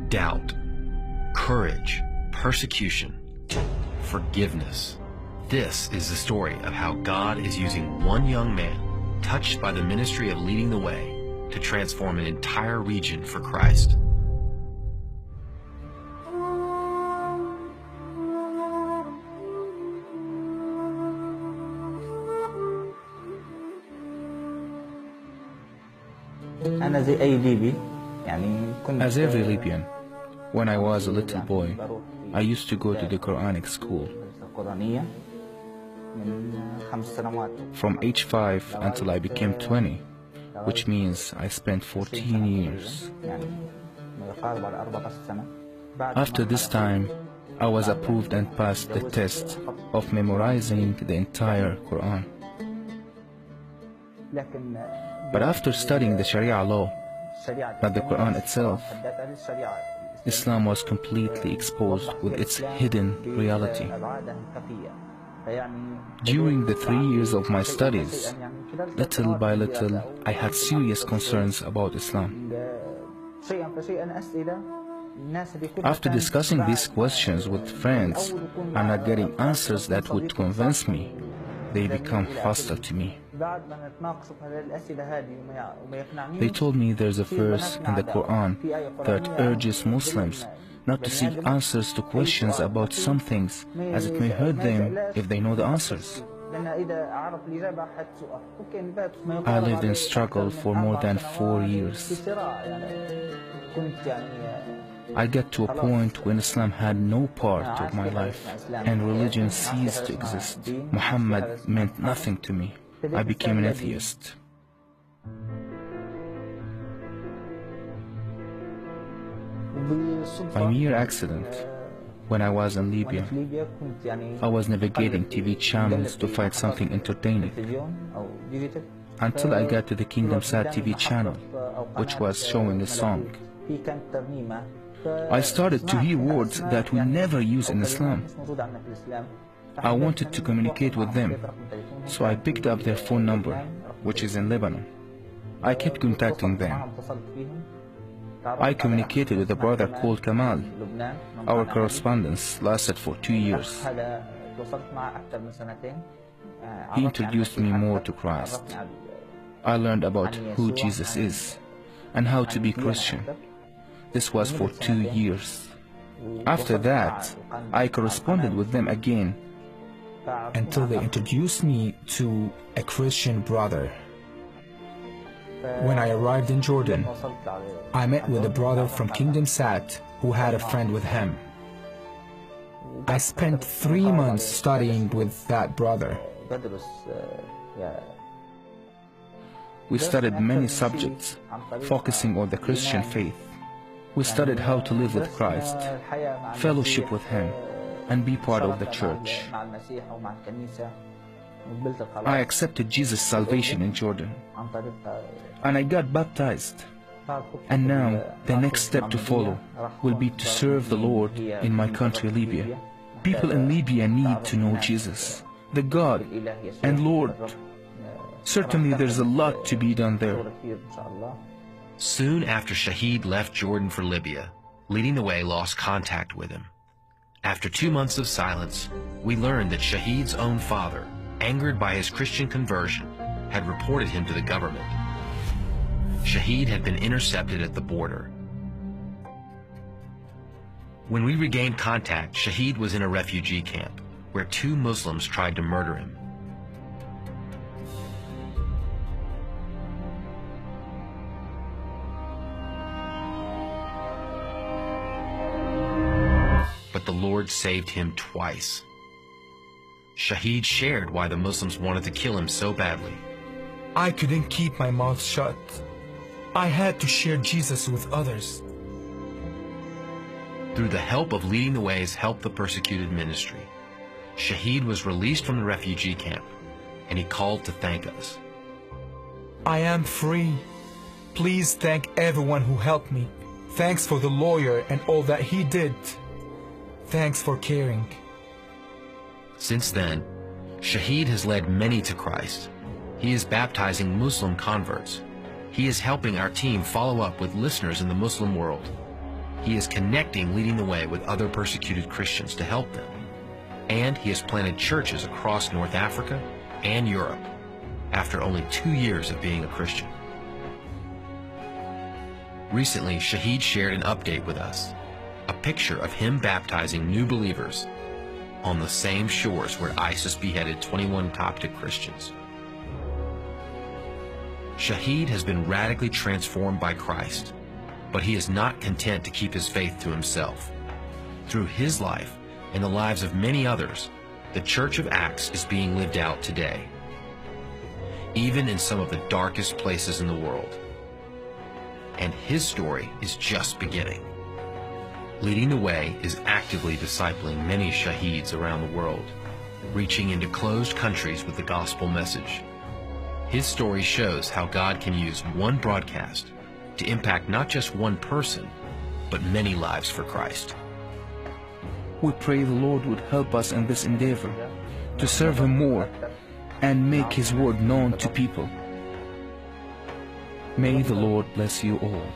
doubt, courage, persecution, forgiveness. This is the story of how God is using one young man, touched by the ministry of leading the way, to transform an entire region for Christ. As every Libyan, when I was a little boy, I used to go to the Quranic school. From age 5 until I became 20, which means I spent 14 years. After this time, I was approved and passed the test of memorizing the entire Quran. But after studying the Sharia law, not the Quran itself, Islam was completely exposed with its hidden reality. During the 3 years of my studies, little by little, I had serious concerns about Islam. After discussing these questions with friends and not getting answers that would convince me, they become hostile to me. They told me there's a verse in the Quran that urges Muslims not to seek answers to questions about some things, as it may hurt them if they know the answers. I lived in struggle for more than 4 years. I got to a point when Islam had no part of my life and religion ceased to exist. Muhammad meant nothing to me. I became an atheist. By mere accident, when I was in Libya, I was navigating TV channels to find something entertaining, until I got to the Kingdom Sat TV channel, which was showing a song. I started to hear words that we never use in Islam. I wanted to communicate with them, so I picked up their phone number, which is in Lebanon. I kept contacting them. I communicated with a brother called Kamal. Our correspondence lasted for 2 years. He introduced me more to Christ. I learned about who Jesus is and how to be Christian. This was for 2 years. After that, I corresponded with them again until they introduced me to a Christian brother. When I arrived in Jordan, I met with a brother from Kingdom Sat who had a friend with him. I spent 3 months studying with that brother. We studied many subjects, focusing on the Christian faith. We studied how to live with Christ, fellowship with Him, and be part of the church. I accepted Jesus' salvation in Jordan, and I got baptized. And now, the next step to follow will be to serve the Lord in my country, Libya. People in Libya need to know Jesus, the God and Lord. Certainly there's a lot to be done there. Soon after Shahid left Jordan for Libya, Leading the Way lost contact with him. After 2 months of silence, we learned that Shahid's own father, angered by his Christian conversion, had reported him to the government. Shahid had been intercepted at the border. When we regained contact, Shahid was in a refugee camp, where 2 Muslims tried to murder him. But the Lord saved him twice. Shahid shared why the Muslims wanted to kill him so badly. I couldn't keep my mouth shut. I had to share Jesus with others. Through the help of Leading the Way's Help the Persecuted ministry, Shahid was released from the refugee camp, and he called to thank us. I am free. Please thank everyone who helped me. Thanks for the lawyer and all that he did. Thanks for caring. Since then, Shahid has led many to Christ. He is baptizing Muslim converts. He is helping our team follow up with listeners in the Muslim world. He is connecting Leading the Way with other persecuted Christians to help them. And he has planted churches across North Africa and Europe after only 2 years of being a Christian. Recently, Shahid shared an update with us, a picture of him baptizing new believers on the same shores where ISIS beheaded 21 Coptic Christians. Shahid has been radically transformed by Christ, but he is not content to keep his faith to himself. Through his life and the lives of many others, the Church of Acts is being lived out today, even in some of the darkest places in the world. And his story is just beginning. Leading the Way is actively discipling many Shahids around the world, reaching into closed countries with the gospel message. His story shows how God can use one broadcast to impact not just one person, but many lives for Christ. We pray the Lord would help us in this endeavor to serve Him more and make His word known to people. May the Lord bless you all.